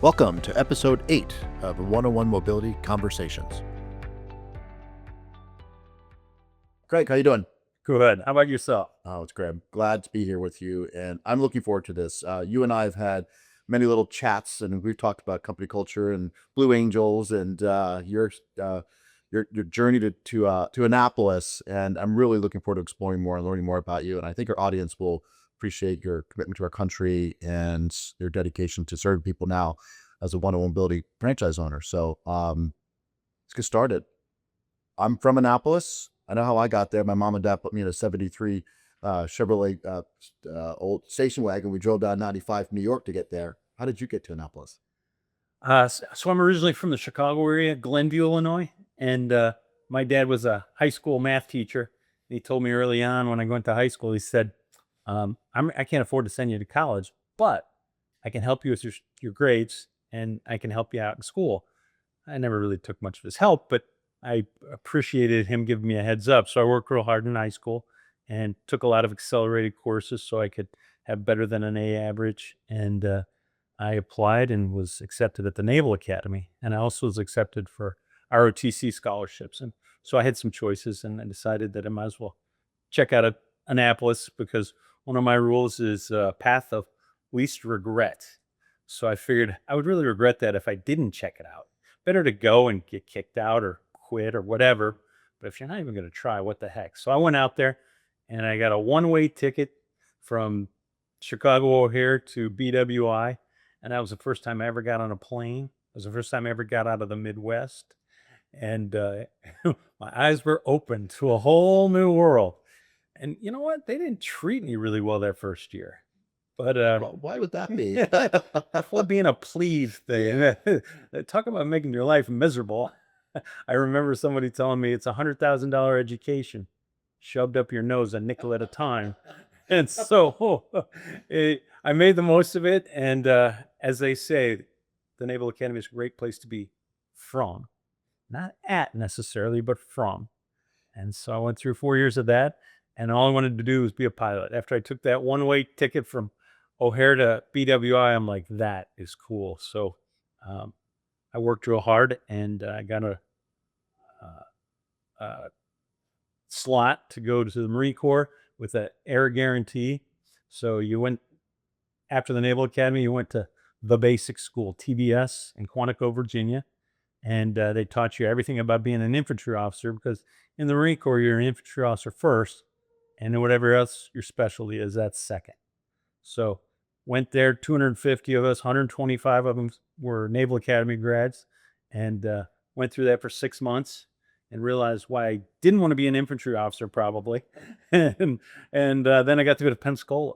Welcome to episode 8 of 101 Mobility Conversations. Craig, how you doing? Good. How about yourself? Oh, it's great. I'm glad to be here with you, and I'm looking forward to this. You and I have had many little chats, and we've talked about company culture and Blue Angels, and your journey to Annapolis. And I'm really looking forward to exploring more and learning more about you. And I think our audience will appreciate your commitment to our country and your dedication to serving people now as a 101 Mobility franchise owner. So let's get started. I'm from Annapolis. I know how I got there. My mom and dad put me in a 73 Chevrolet old station wagon. We drove down 95 from New York to get there. How did you get to Annapolis? So I'm originally from the Chicago area, Glenview, Illinois, and my dad was a high school math teacher. He told me early on when I went to high school, he said, I can't afford to send you to college, but I can help you with your grades and I can help you out in school. I never really took much of his help, but I appreciated him giving me a heads up. So I worked real hard in high school and took a lot of accelerated courses so I could have better than an A average. And I applied and was accepted at the Naval Academy. And I also was accepted for ROTC scholarships. And so I had some choices and I decided that I might as well check out Annapolis because one of my rules is path of least regret. So I figured I would really regret that if I didn't check it out. Better to go and get kicked out or quit or whatever. But if you're not even going to try, what the heck? So I went out there and I got a one-way ticket from Chicago O'Hare to BWI. And that was the first time I ever got on a plane. It was the first time I ever got out of the Midwest. And my eyes were open to a whole new world. And you know what? They didn't treat me really well that first year. But Why would that be? for being a plebe thing, talk about making your life miserable. I remember somebody telling me it's $100,000 education shoved up your nose a nickel at a time. And so I made the most of it. And as they say, the Naval Academy is a great place to be from, not at necessarily, but from. And so I went through 4 years of that. And all I wanted to do was be a pilot. After I took that one-way ticket from O'Hare to BWI, I'm like, that is cool. So I worked real hard and I got a slot to go to the Marine Corps with an air guarantee. So you went, after the Naval Academy, you went to the basic school, TBS in Quantico, Virginia. And they taught you everything about being an infantry officer because in the Marine Corps, you're an infantry officer first. And then whatever else your specialty is, that's second. So went there, 250 of us, 125 of them were Naval Academy grads, and went through that for 6 months and realized why I didn't want to be an infantry officer probably. and then I got to go to Pensacola,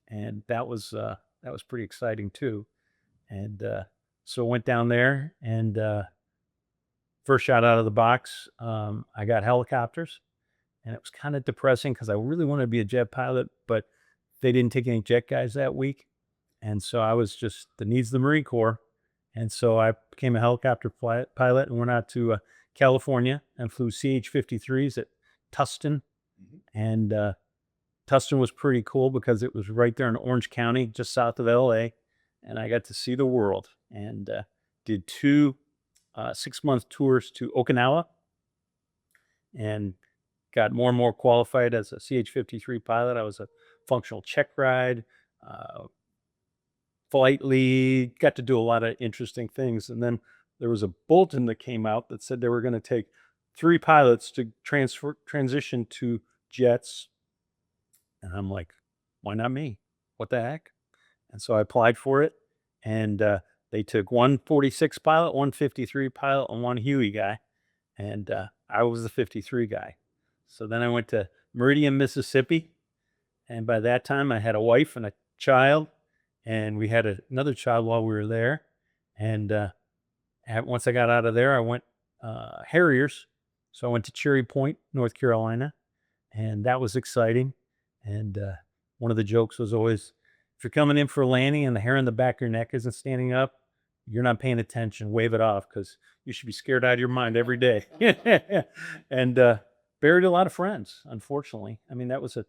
and that was pretty exciting too. And so went down there and first shot out of the box, I got helicopters. And it was kind of depressing because I really wanted to be a jet pilot, but they didn't take any jet guys that week. And so I was just the needs of the Marine Corps. And so I became a helicopter pilot and went out to California and flew CH-53s at Tustin. And Tustin was pretty cool because it was right there in Orange County, just south of LA. And I got to see the world and did 2 6-month tours to Okinawa and got more and more qualified as a CH-53 pilot. I was a functional check ride, flight lead, got to do a lot of interesting things. And then there was a bulletin that came out that said they were going to take 3 pilots to transition to jets. And I'm like, why not me? What the heck? And so I applied for it. And they took 1 46 pilot, 1 53 pilot, and 1 Huey guy. And I was the 53 guy. So then I went to Meridian, Mississippi. And by that time, I had a wife and a child. And we had another child while we were there. And once I got out of there, I went Harriers. So I went to Cherry Point, North Carolina. And that was exciting. And one of the jokes was always, if you're coming in for a landing and the hair on the back of your neck isn't standing up, you're not paying attention. Wave it off because you should be scared out of your mind every day. And buried a lot of friends, unfortunately. I mean, that was an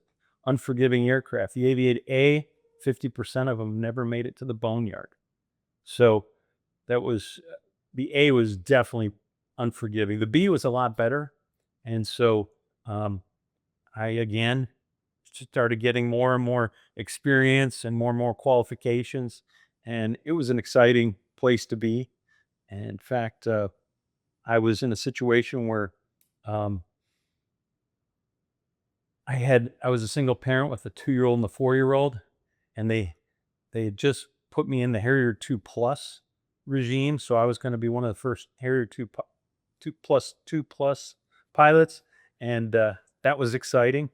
unforgiving aircraft. The Aviate A, 50% of them never made it to the boneyard. So that was the A was definitely unforgiving. The B was a lot better. And so I again started getting more and more experience and more qualifications. And it was an exciting place to be. And in fact, I was in a situation where um, I was a single parent with a 2-year-old and a 4-year-old, and they had just put me in the Harrier 2 Plus regime, so I was going to be one of the first Harrier 2 Plus pilots, and that was exciting.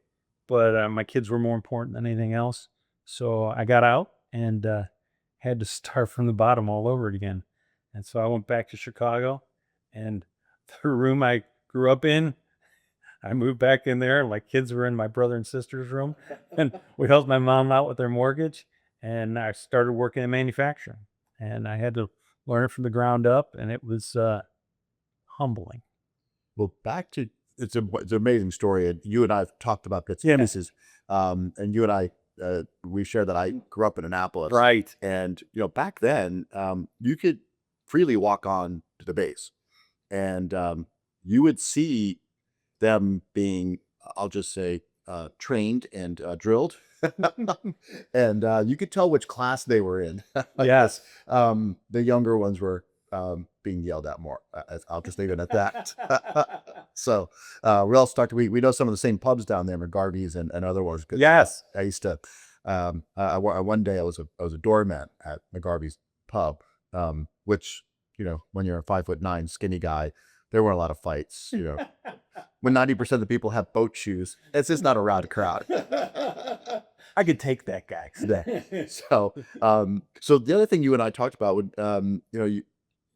But my kids were more important than anything else, so I got out and had to start from the bottom all over again. And so I went back to Chicago, and the room I grew up in, I moved back in there, and my kids were in my brother and sister's room, and we helped my mom out with their mortgage, and I started working in manufacturing, and I had to learn it from the ground up, and it was humbling. Well, back to it's an amazing story, and you and I have talked about bits and Yeah. pieces. And you and I, we shared that I grew up in Annapolis, Right. and back then, you could freely walk on to the base, and you would see them being, I'll just say, trained and drilled, and you could tell which class they were in. Yes. The younger ones were being yelled at more. I'll just leave it at that. So we all start to we know some of the same pubs down there, McGarvey's and other ones. 'Cause Yes. I used to. One day I was a doorman at McGarvey's pub, which when you're a 5'9" skinny guy, there weren't a lot of fights. When 90% of the people have boat shoes, it's just not a rowdy crowd. I could take that guy. So, so the other thing you and I talked about would,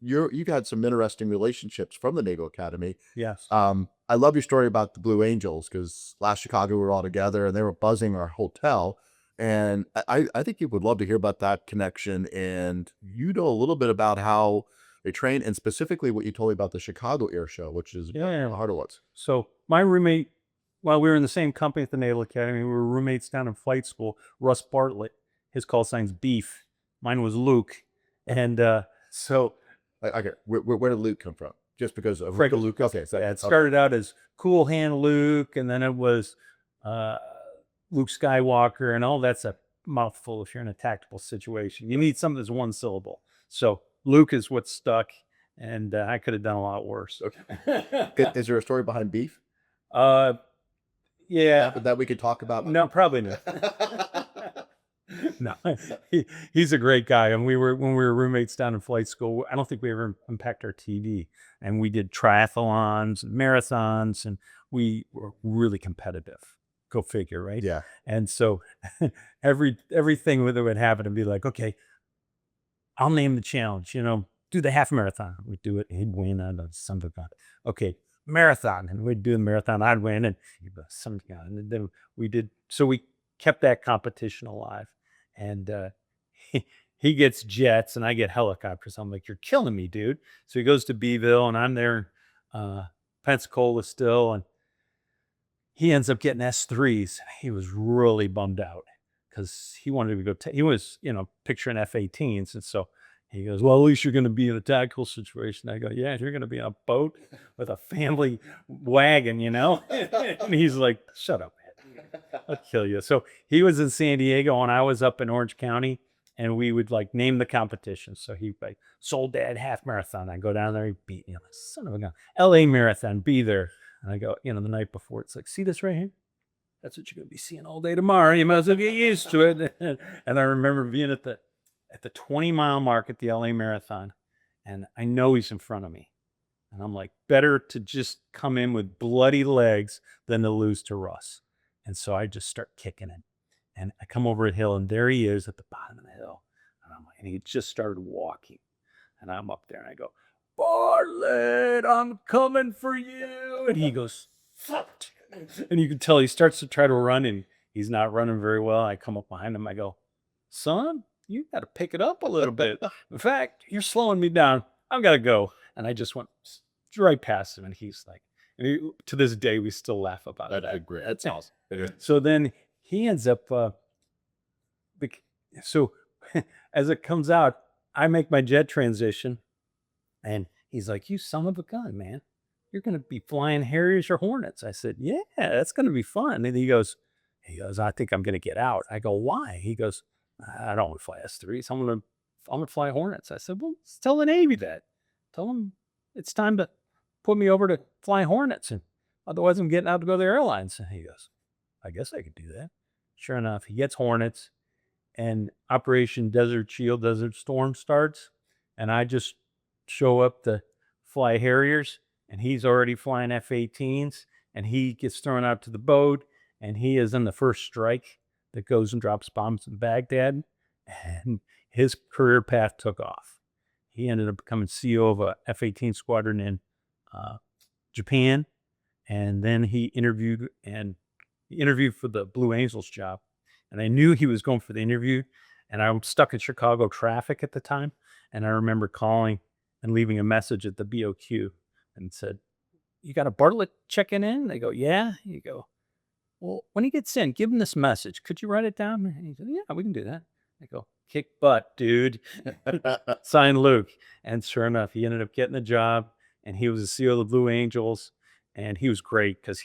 you've had some interesting relationships from the Naval Academy. Yes. I love your story about the Blue Angels, because last Chicago we were all together and they were buzzing our hotel. And I think you would love to hear about that connection, and a little bit about how they train, and specifically what you told me about the Chicago Air Show, which is Yeah. the harder ones. So my roommate, while we were in the same company at the Naval Academy, we were roommates down in flight school. Russ Bartlett, his call sign's Beef. Mine was Luke. And so Okay, where did Luke come from? Just because of Frank Lucas. Okay, so Yeah, it started out as Cool Hand Luke, and then it was Luke Skywalker, and all that's a mouthful if you're in a tactical situation. You need something that's one syllable. So Luke is what stuck, and I could have done a lot worse. Okay. Is there a story behind Beef Yeah. that we could talk about? No, probably not. No, he's a great guy. And when we were roommates down in flight school, I don't think we ever unpacked our TV. And we did triathlons, marathons, and we were really competitive. Go figure, right? Yeah. And so everything that would happen and be like, okay, I'll name the challenge, do the half marathon. We'd do it. He'd win. I'd son of a gun. Okay, marathon. And we'd do the marathon. I'd win. And he'd be son of a gun. And then we did. So we kept that competition alive. And he gets jets and I get helicopters. I'm like, you're killing me, dude. So he goes to Beeville and I'm there in Pensacola still. And he ends up getting S3s. He was really bummed out because he wanted to go. He was, picturing F-18s, and so he goes, "Well, at least you're going to be in a tactical situation." I go, "Yeah, you're going to be on a boat with a family wagon, And he's like, "Shut up, man. I'll kill you." So he was in San Diego, and I was up in Orange County, and we would name the competition. So he Soul Dad half marathon. I go down there, he beat me. I'm like, son of a gun. LA marathon, be there. And I go, the night before, it's like, see this right here? That's what you're going to be seeing all day tomorrow. You might as well get used to it. And I remember being at the 20-mile mark at the LA Marathon, and I know he's in front of me. And I'm like, better to just come in with bloody legs than to lose to Russ. And so I just start kicking it. And I come over a hill, and there he is at the bottom of the hill. And he just started walking. And I'm up there, and I go, Bartlett, I'm coming for you. And he goes, fuck. And you can tell he starts to try to run, and he's not running very well. I come up behind him. I go, son, you got to pick it up a little bit. In fact, you're slowing me down. I've got to go. And I just went right past him. And he's like, to this day, we still laugh about it. That's great. That's awesome. So then he ends up, so as it comes out, I make my jet transition. And he's like, "You son of a gun, man. You're going to be flying Harriers or Hornets." I said, "Yeah, that's going to be fun." And he goes, "I think I'm going to get out." I go, "Why?" He goes, "I don't want to fly S3s. I'm going to fly Hornets." I said, "Well, tell the Navy that. Tell them it's time to put me over to fly Hornets. And otherwise I'm getting out to go to the airlines." And he goes, "I guess I could do that." Sure enough, he gets Hornets and Operation Desert Shield, Desert Storm starts. And I just show up to fly Harriers, and he's already flying F-18s, and he gets thrown out to the boat, and he is in the first strike that goes and drops bombs in Baghdad, and his career path took off. He ended up becoming CEO of a F-18 squadron in Japan, and then he interviewed for the Blue Angels job, and I knew he was going for the interview, and I'm stuck in Chicago traffic at the time, and I remember calling and leaving a message at the BOQ and said, "You got a Bartlett checking in?" They go, "Yeah." You go, "Well, when he gets in, give him this message. Could you write it down?" And he said, "Yeah, we can do that." I go, "Kick butt, dude." Sign Luke. And sure enough, he ended up getting the job, and he was the CEO of the Blue Angels. And he was great because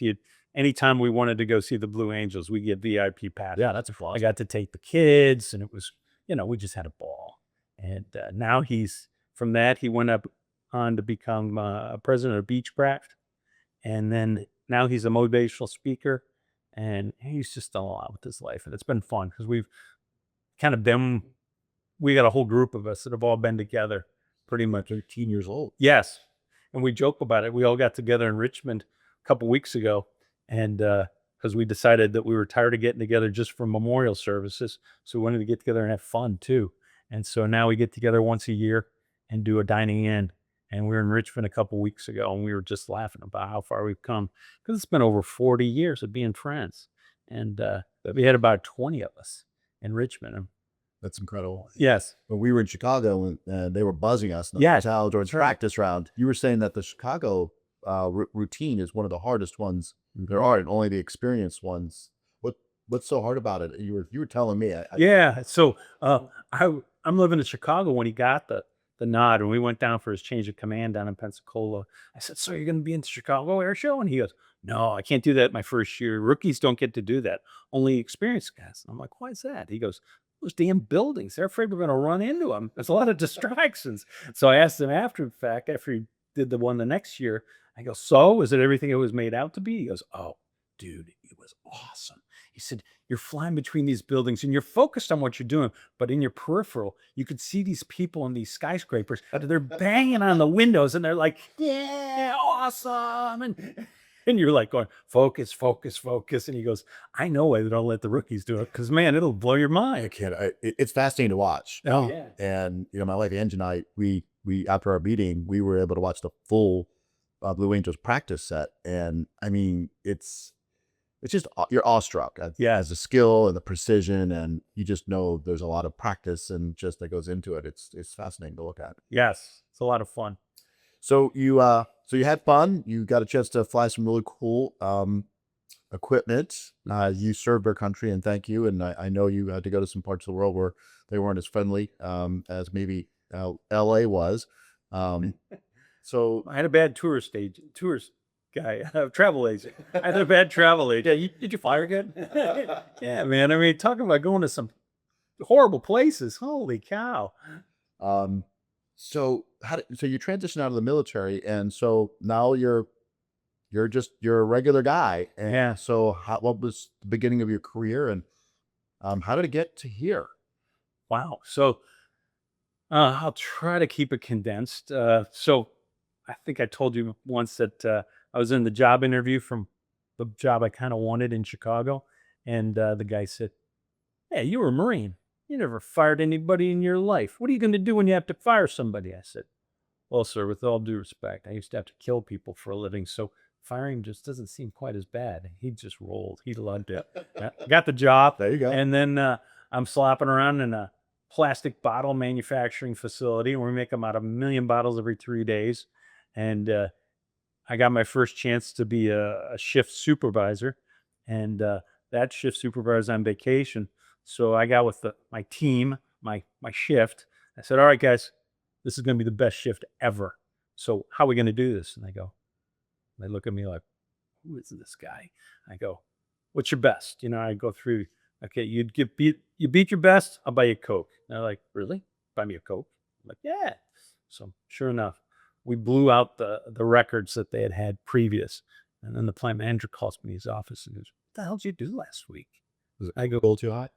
anytime we wanted to go see the Blue Angels, we get VIP passes. Yeah, that's a I plus. got to take the kids, and it was, we just had a ball. And now from that, he went up on to become president of Beechcraft. And then now he's a motivational speaker, and he's just done a lot with his life. And it's been fun because we got a whole group of us that have all been together pretty much. 13 years old. Yes. And we joke about it. We all got together in Richmond a couple weeks ago, and because we decided that we were tired of getting together just for memorial services. So we wanted to get together and have fun too. And so now we get together once a year and do a dining in. And we were in Richmond a couple weeks ago, and we were just laughing about how far we've come because it's been over 40 years of being friends. And we had about 20 of us in Richmond. That's incredible. Yes. When we were in Chicago and they were buzzing us in the Yes, hotel during that's right. practice round, you were saying that the Chicago routine is one of the hardest ones there are, and only the experienced ones. What's so hard about it? You were telling me. Yeah. So I'm living in Chicago when he got the nod, and we went down for his change of command down in Pensacola. I said, "So you're going to be in the Chicago Air Show?" And he goes, "No, I can't do that my first year. Rookies don't get to do that. Only experienced guys." I'm like, "Why is that?" He goes, "Those damn buildings. They're afraid we're going to run into them. There's a lot of distractions." So I asked him after the fact, after he did the one the next year, I go, "So is it everything it was made out to be?" He goes, "Oh, dude, it was awesome." He said, "You're flying between these buildings and you're focused on what you're doing, but in your peripheral, you could see these people in these skyscrapers. They're banging on the windows and they're like, 'Yeah, awesome.'" And you're like going, "Focus, focus, focus." And he goes, "I know why they don't let the rookies do it because, man, it'll blow your I mind." can't. It's fascinating to watch. Oh, yeah. And my wife Angie and I, we after our meeting, we were able to watch the full Blue Angels practice set, and I mean, it's just you're awestruck at the skill and the precision, and you just know there's a lot of practice and just that goes into it. It's fascinating to look at. Yes. It's a lot of fun. So you had fun. You got a chance to fly some really cool equipment. You served our country, and thank you. And I know you had to go to some parts of the world where they weren't as friendly as maybe LA was. So I had a bad tourist guy, travel agent. I had a bad travel agent. Yeah, did you fire good? Yeah, man. I mean, talking about going to some horrible places. Holy cow. so so you transitioned out of the military, and so now you're a regular guy. And Yeah. so what was the beginning of your career, and how did it get to here? Wow. So I'll try to keep it condensed. So I think I told you once that I was in the job interview from the job I kind of wanted in Chicago. And the guy said, "Hey, you were a Marine. You never fired anybody in your life. What are you going to do when you have to fire somebody?" I said, "Well, sir, with all due respect, I used to have to kill people for a living. So firing just doesn't seem quite as bad." He just rolled. He loved it. Got the job. There you go. And then I'm slopping around in a plastic bottle manufacturing facility, and we make them out of 1,000,000 bottles every 3 days. And I got my first chance to be a shift supervisor, and that shift supervisor's on vacation. So I got with my team, my shift. I said, "All right, guys, this is going to be the best shift ever. So how are we going to do this? And they look at me like, who is this guy? I go, what's your best? I go through, okay, you beat your best, I'll buy you a Coke. And they're like, really? Buy me a Coke? I'm like, yeah. So sure enough, we blew out the records that they had previous. And then the plant manager calls me in his office and goes, what the hell did you do last week? Was it I go, goal too high?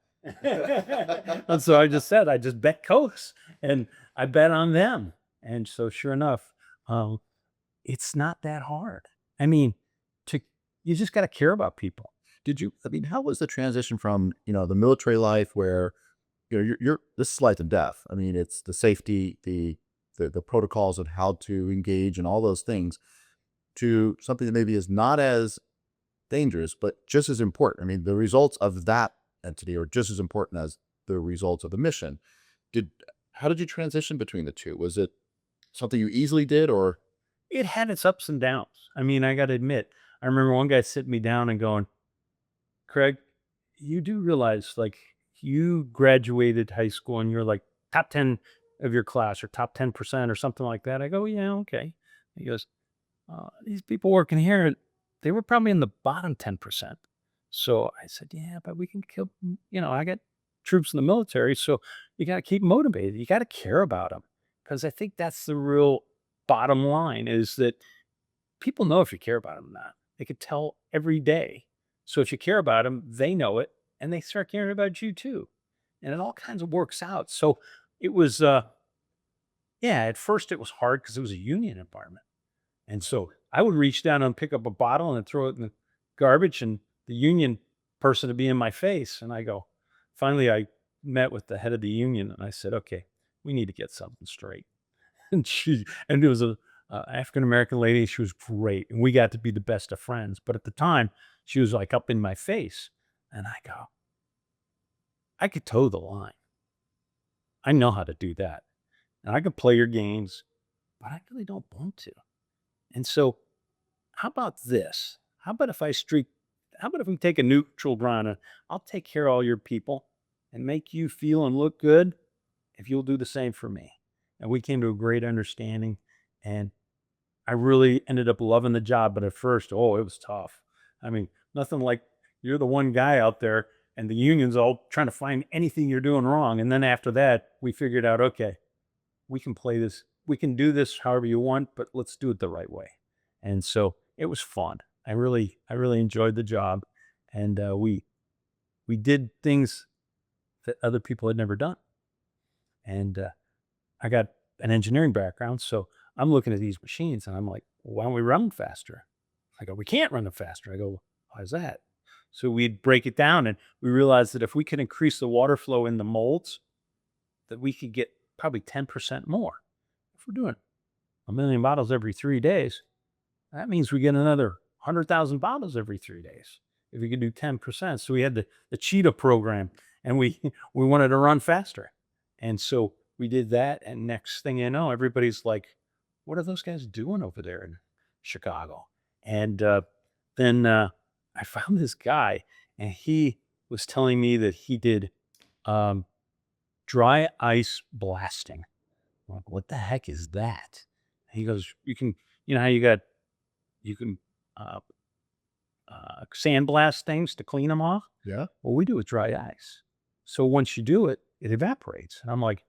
and so I just said, I just bet Cokes and I bet on them. And so sure enough, um, it's not that hard. I mean, to you just got to care about people. I mean, how was the transition from, the military life where, you're this is life and death. I mean, it's the safety, the protocols of how to engage and all those things to something that maybe is not as dangerous, but just as important. I mean, the results of that entity are just as important as the results of the mission. Did How did you transition between the two? Was it something you easily did, or It had its ups and downs. I mean, I got to admit, I remember one guy sitting me down and going, Craig, you do realize like you graduated high school and you're like top 10 of your class or top 10% or something like that. I go, yeah, okay. He goes, these people working here, they were probably in the bottom 10%. So I said, yeah, but we can kill, I got troops in the military. So you got to keep motivated. You got to care about them. Because I think that's the real bottom line is that people know if you care about them or not. They could tell every day. So if you care about them, they know it and they start caring about you too. And it all kinds of works out. So it was, yeah, at first it was hard because it was a union environment. And so I would reach down and pick up a bottle and throw it in the garbage, and the union person would be in my face. And finally, I met with the head of the union and I said, okay, we need to get something straight. And it was a African American lady. She was great, and we got to be the best of friends. But at the time, she was like up in my face, and I go, I could toe the line. I know how to do that, and I can play your games, but I really don't want to. And so, how about this? How about if I streak? How about if we take a neutral ground and I'll take care of all your people and make you feel and look good if you'll do the same for me. And we came to a great understanding. And I really ended up loving the job. But at first, oh, it was tough. I mean, nothing like you're the one guy out there and the union's all trying to find anything you're doing wrong. And then after that, we figured out, okay, we can play this, we can do this however you want, but let's do it the right way. And so it was fun. I really enjoyed the job. And we did things that other people had never done. And I got an engineering background, so I'm looking at these machines and I'm like, why don't we run them faster? I go, we can't run them faster. I go, why is that? So we'd break it down and we realized that if we could increase the water flow in the molds, that we could get probably 10% more. If we're doing 1 million bottles every 3 days, that means we get another 100,000 bottles every 3 days if we could do 10%. So we had the Cheetah program and we, we wanted to run faster. And so we did that. And next thing you know, everybody's like, what are those guys doing over there in Chicago? And then I found this guy and he was telling me that he did um, dry ice blasting. I'm like, what the heck is that? He goes, how you can uh, sandblast things to clean them off. yeah? Well, we do with dry ice. So once you do it, it evaporates. And I'm like,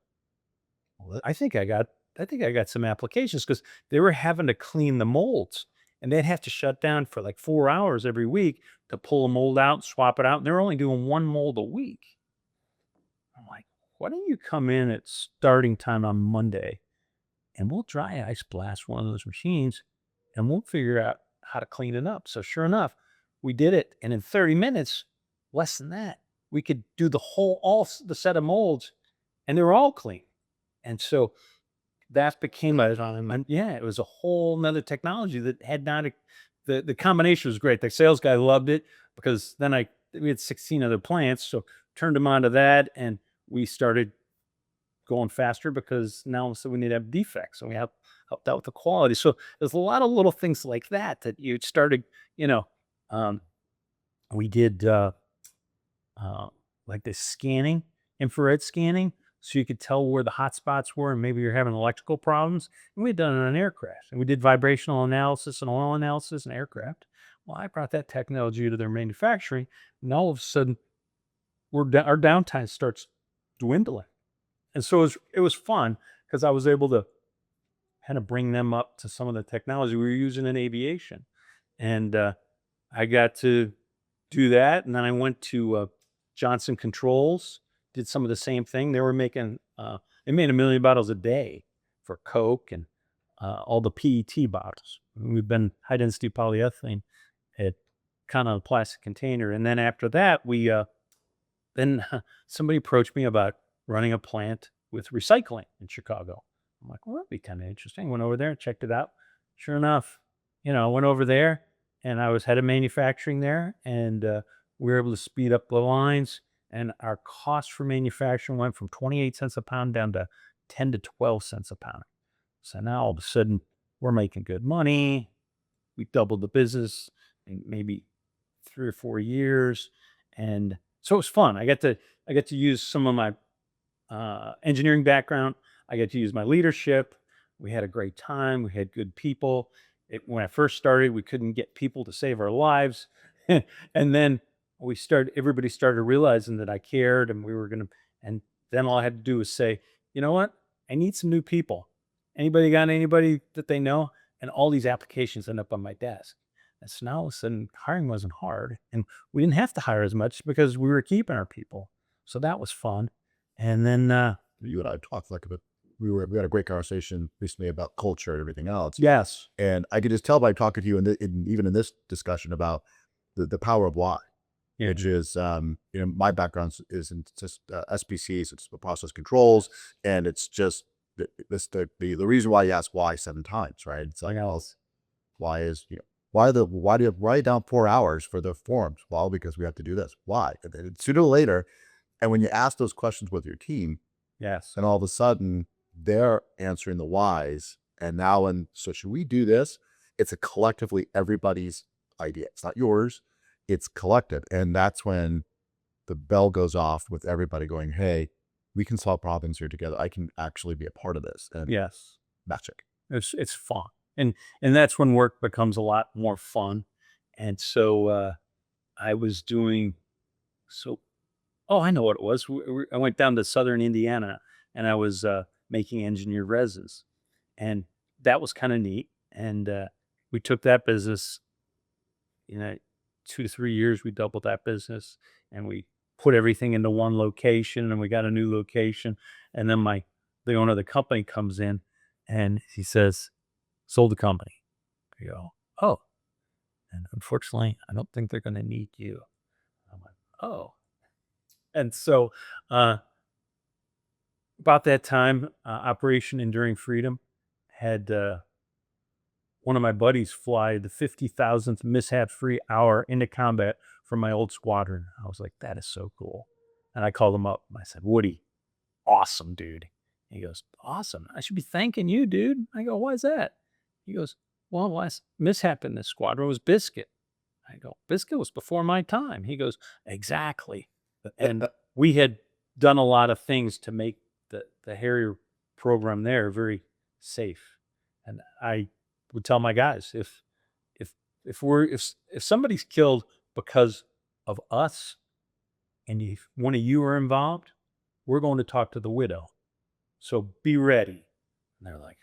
Well, that- I think I got some applications because they were having to clean the molds and they'd have to shut down for like 4 hours every week to pull a mold out, swap it out. And they're only doing one mold a week. I'm like, why don't you come in at starting time on Monday and we'll dry ice blast one of those machines and we'll figure out how to clean it up. So sure enough, we did it. And in 30 minutes, less than that, we could do the set of molds and they were all clean. And so that became yeah, it was a whole nother technology that had not, the combination was great. The sales guy loved it because then we had 16 other plants. So turned them onto that and we started going faster because now so we need to have defects and we have helped out with the quality. So there's a lot of little things like that that you started, you know, um, we did, uh, like this scanning, infrared scanning. so you could tell where the hot spots were and maybe you're having electrical problems. And we had done it on an aircraft, and we did vibrational analysis and oil analysis in aircraft. Well, I brought that technology to their manufacturing, and all of a sudden, our downtime starts dwindling. And so it was fun because I was able to kind of bring them up to some of the technology we were using in aviation. And I got to do that. And then I went to Johnson Controls, did some of the same thing. They were making, they made 1 million bottles a day for Coke and all the PET bottles. We've been high density polyethylene at kind of a plastic container. And then after that, then somebody approached me about running a plant with recycling in Chicago. I'm like, well, that'd be kind of interesting. Went over there and checked it out. Sure enough, I went over there and I was head of manufacturing there, and we were able to speed up the lines. And our cost for manufacturing went from 28 cents a pound down to 10 to 12 cents a pound. So now all of a sudden we're making good money. We doubled the business in maybe 3 or 4 years. And so it was fun. I get to use some of my engineering background. I get to use my leadership. We had a great time. We had good people. When I first started, we couldn't get people to save our lives. And then everybody started realizing that I cared, and and then all I had to do was say, you know what? I need some new people. Anybody got anybody that they know? And all these applications end up on my desk. And so now all of a sudden hiring wasn't hard, and we didn't have to hire as much because we were keeping our people. So that was fun. And then, You and I talked like a bit. We had a great conversation recently about culture and everything else. yes, And I could just tell by talking to you, even in this discussion about the power of why, yeah, which is, my background is in just SPCs, it's the process controls, and it's just the reason why you ask why 7 times, right? It's like, well, yes, why is why do you write down 4 hours for the forms? Well, because we have to do this. Why? And then sooner or later, and when you ask those questions with your team, yes, then all of a sudden they're answering the whys. And now, so should we do this? It's a collectively everybody's idea. It's not yours. It's collective. And that's when the bell goes off with everybody going, hey, we can solve problems here together. I can actually be a part of this. And yes. magic. It's fun, and that's when work becomes a lot more fun. And so I was doing so. Oh, I know what it was. I went down to Southern Indiana, and I was making engineered resins, and that was kind of neat. And we took that business, you know, 2 to 3 years. We doubled that business, and we put everything into one location, and we got a new location. And then the owner of the company comes in, and he says, "Sold the company." I go, "Oh, and unfortunately, I don't think they're going to need you." I'm like, "Oh." And so, uh, about that time, Operation Enduring Freedom had one of my buddies fly the 50,000th mishap-free hour into combat from my old squadron. I was like, "That is so cool." And I called him up. I said, "Woody, awesome, dude." He goes, "Awesome. I should be thanking you, dude." I go, "Why is that?" He goes, "Well, the last mishap in this squadron was Biscuit." I go, "Biscuit was before my time." He goes, "Exactly." And we had done a lot of things to make the Harrier program there very safe. And I would tell my guys, if somebody's killed because of us, and if one of you are involved, we're going to talk to the widow. So be ready. And they're like,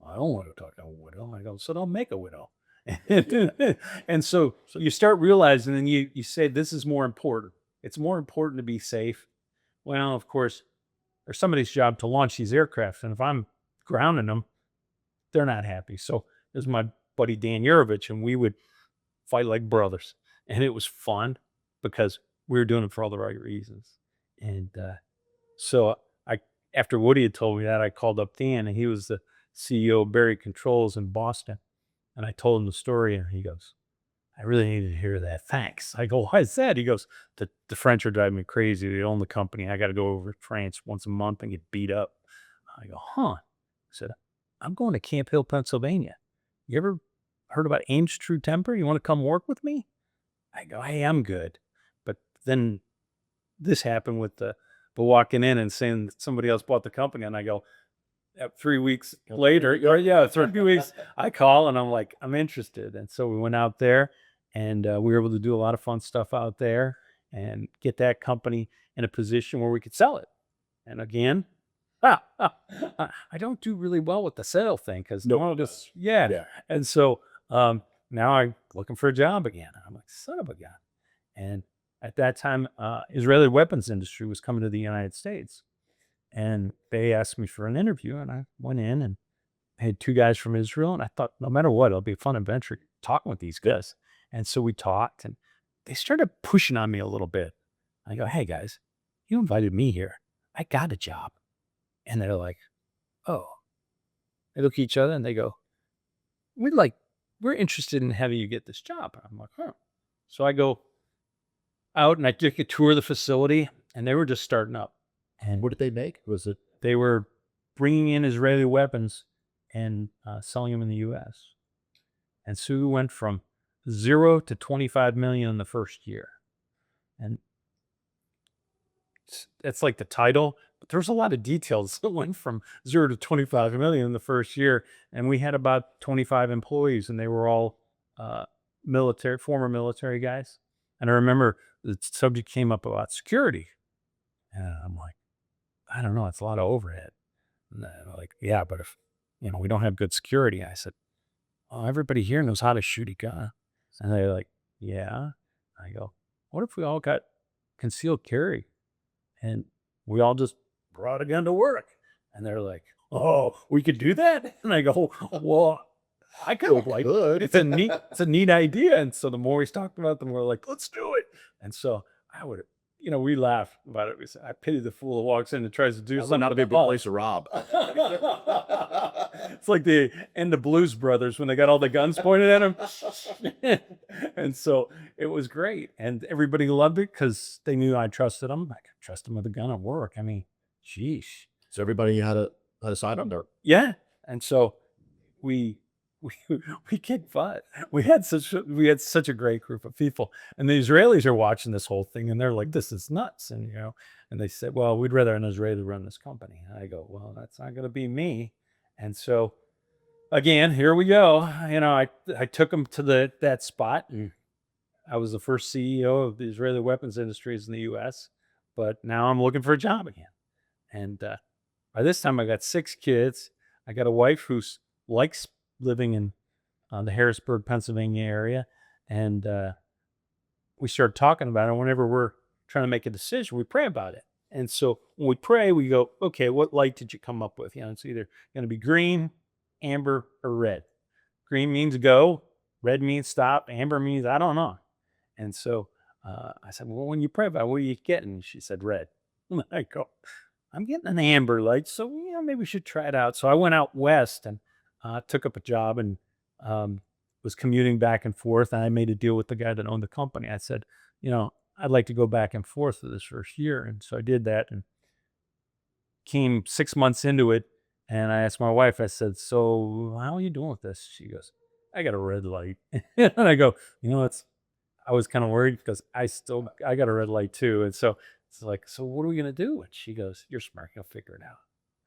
"I don't want to talk to a widow." I go, "So don't make a widow." And so you start realizing, and you say, this is more important. It's more important to be safe. Well, of course, there's somebody's job to launch these aircraft. And if I'm grounding them, they're not happy. So there's my buddy Dan Yurovich, and we would fight like brothers. And it was fun because we were doing it for all the right reasons. And so I, after Woody had told me that, I called up Dan, and he was the CEO of Barry Controls in Boston. And I told him the story, and he goes, "I really needed to hear that. Thanks." I go, "Why is that?" He goes, the French are driving me crazy. They own the company. I got to go over to France once a month and get beat up." I go, "Huh." I said, "I'm going to Camp Hill, Pennsylvania. You ever heard about Ames True Temper? You want to come work with me?" I go, "Hey, I'm good." But then this happened with but walking in and saying that somebody else bought the company, and I go, 3 weeks later, or yeah, 3 weeks, I call and I'm like, I'm interested. And so we went out there and we were able to do a lot of fun stuff out there and get that company in a position where we could sell it. And again, I don't do really well with the sale thing because Nope. no, just yeah. Yeah. And so now I'm looking for a job again. I'm like, son of a gun. And at that time, Israeli weapons industry was coming to the United States, and they asked me for an interview, and I went in and I had 2 guys from Israel, and I thought, no matter what, it'll be a fun adventure talking with these guys. And so we talked, and they started pushing on me a little bit. I go, "Hey guys, you invited me here. I got a job." And they're like, "Oh." They look at each other and they go, We're interested in having you get this job." I'm like, "Huh." So I go out and I took a tour of the facility, and they were just starting up. And What did they make? Was it they were bringing in Israeli weapons and selling them in the U.S. And so we went from 0 to 25 million in the first year. And it's like the title, but there's a lot of details that went from 0 to 25 million in the first year. And we had about 25 employees, and they were all former military guys. And I remember the subject came up about security. And I'm like, I don't know, it's a lot of overhead. And they're like, "Yeah, but if, we don't have good security." I said, "Oh, everybody here knows how to shoot a gun." And they're like, "Yeah." I go, "What if we all got concealed carry and we all just brought a gun to work?" And they're like, "Oh, we could do that?" And I go, "Well, I kind of like good? it's a neat idea." And so the more we talked about it, the more like, "Let's do it." And so I would, we laugh about it. We say, I pity the fool who walks in and tries to do That would something. not be a good place to rob. It's like the end of Blues Brothers when they got all the guns pointed at them. And so it was great. And everybody loved it because they knew I trusted them. I could trust them with a gun at work. I mean, sheesh. So everybody had a side on there. Yeah. And so we we we kicked butt. We had such a great group of people. And the Israelis are watching this whole thing and they're like, "This is nuts." And and they said, "Well, we'd rather an Israeli run this company." And I go, "Well, that's not gonna be me." And so again, here we go. I took them to that spot, and I was the first CEO of the Israeli weapons industries in the US, but now I'm looking for a job again. And by this time, I got 6 kids. I got a wife who likes living in the Harrisburg, Pennsylvania area. And we started talking about it. Whenever we're trying to make a decision, we pray about it. And so when we pray, we go, "Okay, what light did you come up with?" It's either going to be green, amber, or red. Green means go, red means stop, amber means I don't know. And so I said, "Well, when you pray about it, what are you getting?" She said, "Red." I go, "I'm getting an amber light, so maybe we should try it out." So I went out west and took up a job and was commuting back and forth. And I made a deal with the guy that owned the company. I said, "I'd like to go back and forth for this first year." And so I did that and came 6 months into it. And I asked my wife, I said, "So how are you doing with this?" She goes, "I got a red light." And I go, I was kind of worried because I got a red light too. And so it's like, "So what are we gonna do?" And she goes, "You're smart. You'll figure it out."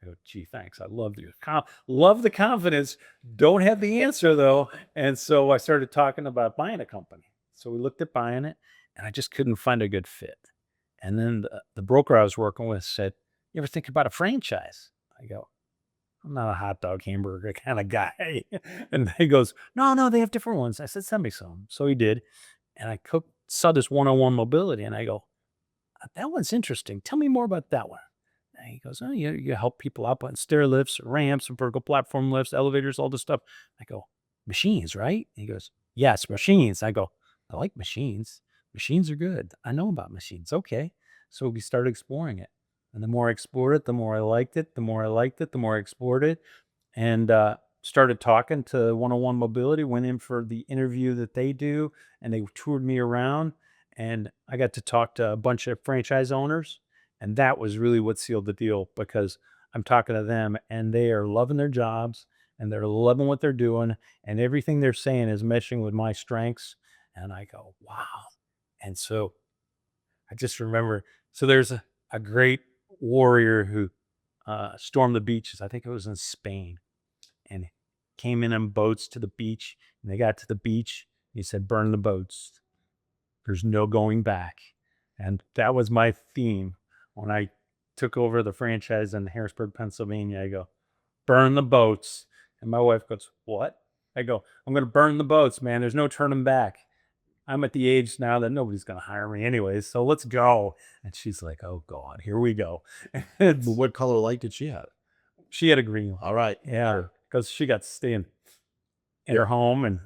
I go, "Gee, thanks. I love the confidence. Don't have the answer though." And so I started talking about buying a company. So we looked at buying it, and I just couldn't find a good fit. And then the broker I was working with said, "You ever think about a franchise?" I go, "I'm not a hot dog hamburger kind of guy." And he goes, "No, no, they have different ones." I said, "Send me some." So he did. And saw this 101 mobility. And I go, "That one's interesting. Tell me more about that one." And he goes, "Oh, you help people up on stair lifts, ramps, and vertical platform lifts, elevators, all this stuff." I go, "Machines, right?" And he goes, "Yes, machines." I go, "I like machines. Machines are good. I know about machines." Okay. So we started exploring it. And the more I explored it, the more I liked it. The more I liked it, the more I explored it. And started talking to 101 Mobility, went in for the interview that they do, and they toured me around. And I got to talk to a bunch of franchise owners. And that was really what sealed the deal because I'm talking to them and they are loving their jobs and they're loving what they're doing. And everything they're saying is meshing with my strengths. And I go, wow. And so I just remember, so there's a great warrior who stormed the beaches. I think it was in Spain, and came in on boats to the beach. And they got to the beach. He said, "Burn the boats. There's no going back." And that was my theme when I took over the franchise in Harrisburg, Pennsylvania. I go, "Burn the boats." And my wife goes, "What?" I go, "I'm going to burn the boats, man. There's no turning back. I'm at the age now that nobody's going to hire me anyways. So let's go." And she's like, "Oh God, here we go." And What color light did she have? she had a green one. All right. Yeah. Because she got to stay in her home, and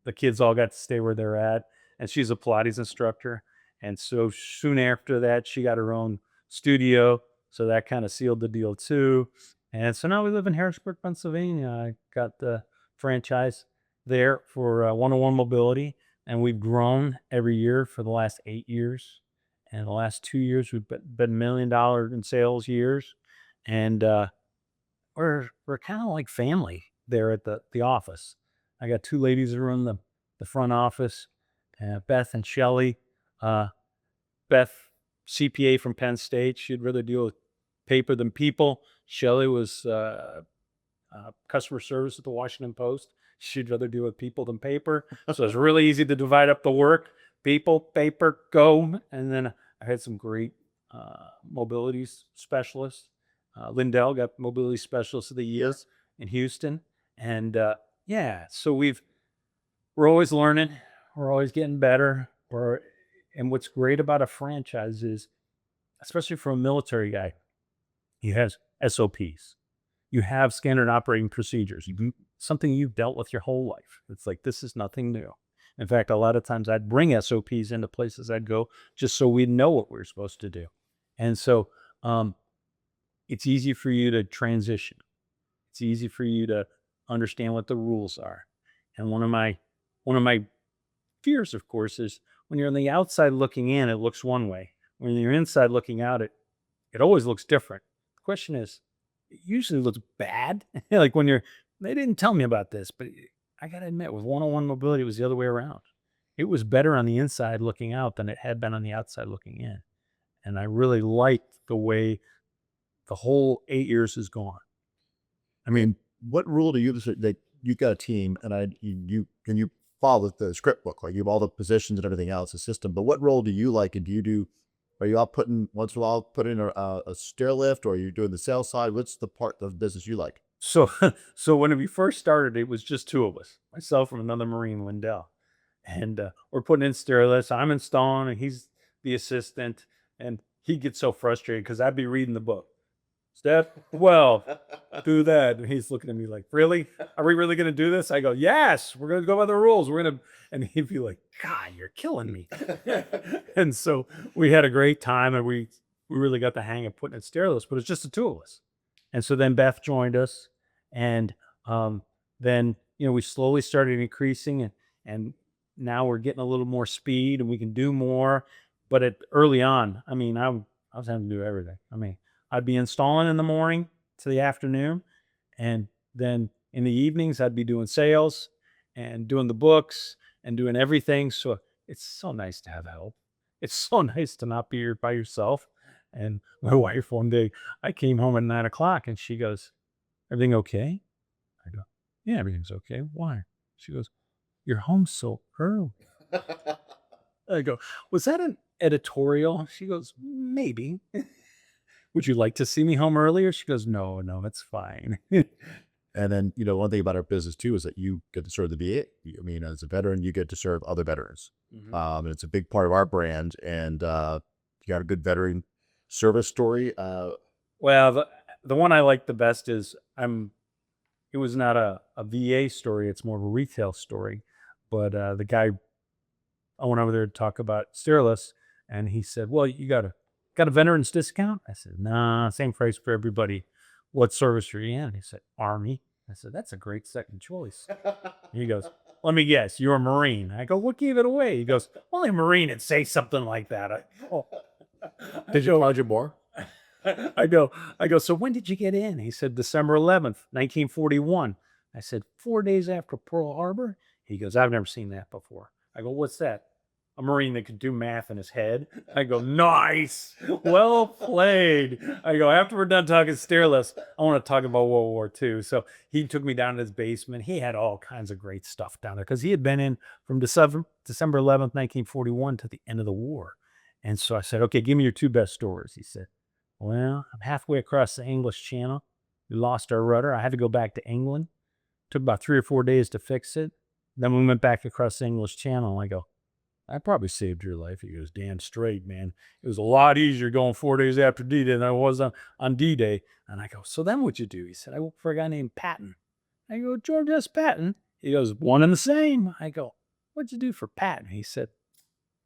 the kids all got to stay where they're at. And she's a Pilates instructor. And so soon after that, she got her own studio. So that kind of sealed the deal too. And so now we live in Harrisburg, Pennsylvania. I got the franchise there for one-on-one mobility. And we've grown every year for the last 8 years. And the last 2 years, we've been $1 million in sales years. And we're kind of like family there at the office. I got two ladies that run the front office, Beth and Shelly. Beth, CPA from Penn State. She'd rather deal with paper than people. Shelly was customer service at the Washington Post. She'd rather deal with people than paper. So it's really easy to divide up the work. People, paper, go. And then I had some great mobility specialists. Lindell got mobility specialist of the year in Houston. And yeah, so we're always learning. We're always getting better. And what's great about a franchise is, especially for a military guy, he has SOPs. You have standard operating procedures. Something you've dealt with your whole life. It's like, this is nothing new. In fact, a lot of times I'd bring SOPs into places I'd go just so we know what we're supposed to do. And so it's easy for you to transition. It's easy for you to understand what the rules are. And one of my fears, of course, is when you're on the outside looking in, it looks one way. When you're inside looking out, it always looks different. The question is, it usually looks bad. Like when they didn't tell me about this, but I got to admit, with one-on-one mobility, it was the other way around. It was better on the inside looking out than it had been on the outside looking in. And I really liked the way the whole 8 years has gone. I mean, what rule do you that you've got a team and you follow the script book, like you have all the positions and everything else, the system, but what role do you like? And are you all once in a while put in a stair lift, or are you doing the sales side? What's the part of the business you like? So when we first started, it was just two of us, myself and another Marine, Lindell. And we're putting in stair lifts. I'm installing, and he's the assistant. And he gets so frustrated because I'd be reading the book. Step 12, do that. And he's looking at me like, "Really? Are we really going to do this?" I go, "Yes, we're going to go by the rules. We're going to," and he'd be like, "God, you're killing me." And so we had a great time, and we really got the hang of putting in stair lifts, but it's just the two of us. And so then Beth joined us, and then, we slowly started increasing, and now we're getting a little more speed, and we can do more. But early on, I mean, I was having to do everything. I mean, I'd be installing in the morning to the afternoon. And then in the evenings, I'd be doing sales and doing the books and doing everything. So it's so nice to have help. It's so nice to not be by yourself. And my wife, one day, I came home at 9 o'clock and she goes, "Everything okay?" I go, "Yeah, everything's okay. Why?" She goes, "You're home so early." I go, "Was that an editorial?" She goes, "Maybe." "Would you like to see me home earlier?" She goes, "No, it's fine." And then, one thing about our business too is that you get to serve the VA. I mean, as a veteran, you get to serve other veterans. And it's a big part of our brand. And you got a good veteran service story. Well, the one I like the best is it was not a VA story. It's more of a retail story. But the guy, I went over there to talk about Sterilus, and he said, "Well, you got a veterans discount?" I said, "Nah, same price for everybody. What service are you in?" He said, "Army." I said, "That's a great second choice." He goes, "Let me guess, you're a Marine." I go, "What gave it away?" He goes, "Only a Marine would say something like that." Did you charge it more? I go, "So when did you get in?" He said, "December 11th, 1941. I said, 4 days after Pearl Harbor? He goes, "I've never seen that before." I go, "What's that?" a Marine that could do math in his head. I go, nice, well played. I go, after we're done talking stair lifts, I want to talk about World War II. So he took me down to his basement. He had all kinds of great stuff down there because he had been in from December 11th, 1941 to the end of the war. And so I said, okay, give me your two best stories. He said, well, I'm halfway across the English Channel. We lost our rudder. I had to go back to England. Took about 3 or 4 days to fix it. Then we went back across the English Channel. I go, I probably saved your life. He goes, damn straight, man. It was a lot easier going 4 days after D-Day than I was on D-Day. And I go, so then what'd you do? He said, I worked for a guy named Patton. I go, George S. Patton? He goes, one and the same. I go, what'd you do for Patton? He said,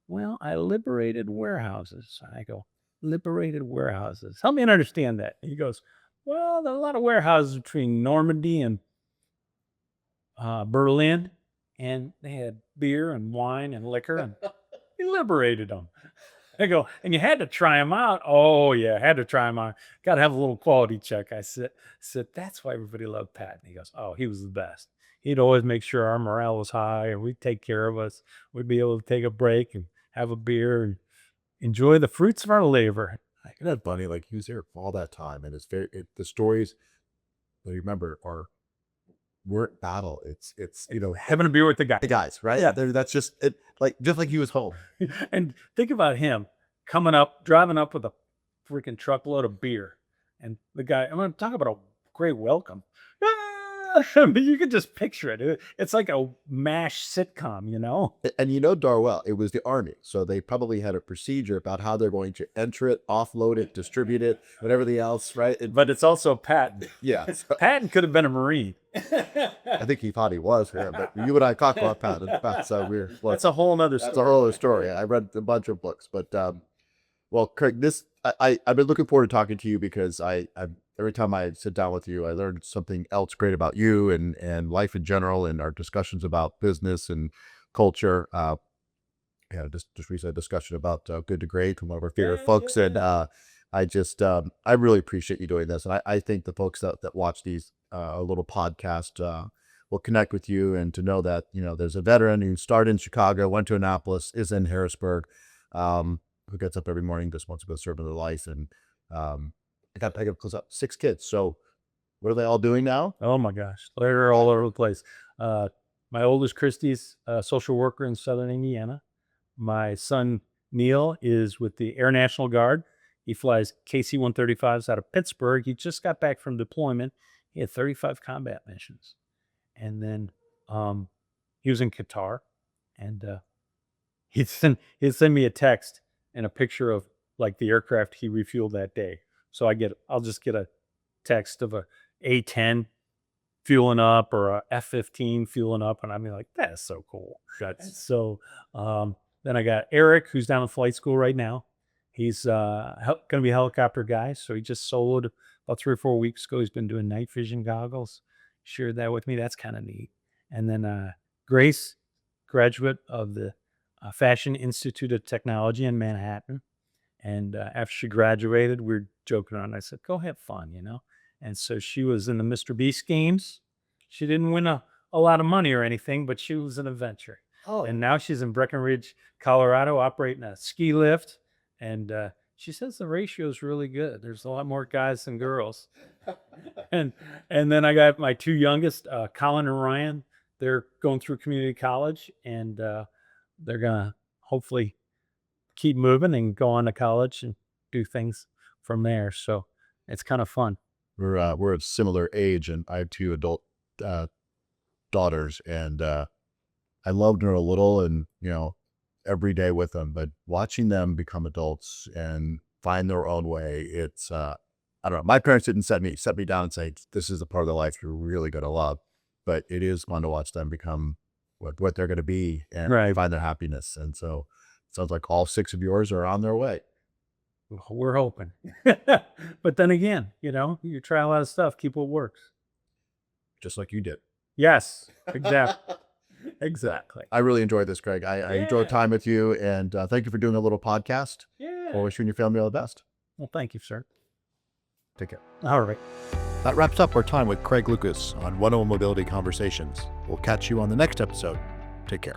well, I liberated warehouses. I go, liberated warehouses. Help me understand that. He goes, well, there are a lot of warehouses between Normandy and Berlin, and they had beer and wine and liquor, and he liberated them. I go, and you had to try them out. Oh yeah, had to try them out. Got to have a little quality check. I said, that's why everybody loved Pat. And he goes, oh, he was the best. He'd always make sure our morale was high, and we'd take care of us. We'd be able to take a break and have a beer and enjoy the fruits of our labor. Isn't that funny? Like he was there for all that time, and the stories that you remember weren't battle. It's Having a beer with the guy. the guys, right? Yeah. That's just it. Just like he was home. And think about him driving up with a freaking truckload of beer. And the guy, I'm going to talk about a great welcome. But you can just picture it. It's like a MASH sitcom, you know? And you know Darwell, it was the Army. So they probably had a procedure about how they're going to enter it, offload it, distribute it, whatever the else, right? But it's also Patton. Yeah. So Patton could have been a Marine. I think he thought he was here, but you and I talked about Pat. In fact, so That's a whole nother that's a story. whole other story. I read a bunch of books, but well, Craig, I've been looking forward to talking to you because I every time I sit down with you, I learn something else great about you and life in general, and our discussions about business and culture. Just recently a discussion about Good to Great from one of our favorite folks, and I really appreciate you doing this, and I think the folks that watch these a little podcast will connect with you, and to know that there's a veteran who started in Chicago, went to Annapolis, is in Harrisburg, who gets up every morning, just wants to go serve in their life, and I got to pick up close up 6 kids. So what are they all doing now? Oh my gosh, they're all over the place. My oldest, Christy's a social worker in Southern Indiana. My son, Neil, is with the Air National Guard. He flies KC-135s out of Pittsburgh. He just got back from deployment. He had 35 combat missions. And then he was in Qatar. And he'd send me a text and a picture of like the aircraft he refueled that day. So I'll just get a text of a A-10 fueling up or a F-15 fueling up. And I'm like, that's so cool. So then I got Eric, who's down in flight school right now. He's going to be a helicopter guy. So he just soloed about 3 or 4 weeks ago. He's been doing night vision goggles. Shared that with me. That's kind of neat. And then Grace, graduate of the Fashion Institute of Technology in Manhattan. And after she graduated, we were joking around. I said, go have fun, And so she was in the Mr. Beast games. She didn't win a lot of money or anything, but she was an adventure. Oh, And now she's in Breckenridge, Colorado, operating a ski lift. And she says the ratio is really good. There's a lot more guys than girls. and then I got my 2 youngest, Colin and Ryan. They're going through community college, and they're going to hopefully keep moving and go on to college and do things from there. So it's kind of fun. we're a similar age, and I have 2 adult daughters, and I loved her a little, and every day with them, but watching them become adults and find their own way, it's I don't know. My parents didn't set me down and say, this is the part of their life you're really going to love, but it is fun to watch them become what they're going to be and Right. find their happiness. And so it sounds like all 6 of yours are on their way. We're hoping. But then again, you try a lot of stuff, keep what works. Just like you did. Yes, exactly. Exactly. I really enjoyed this, Craig. I enjoyed time with you, and thank you for doing a little podcast. Yeah. Well, wish you and your family all the best. Well, thank you, sir. Take care. All right. That wraps up our time with Craig Lucas on 101 Mobility Conversations. We'll catch you on the next episode. Take care.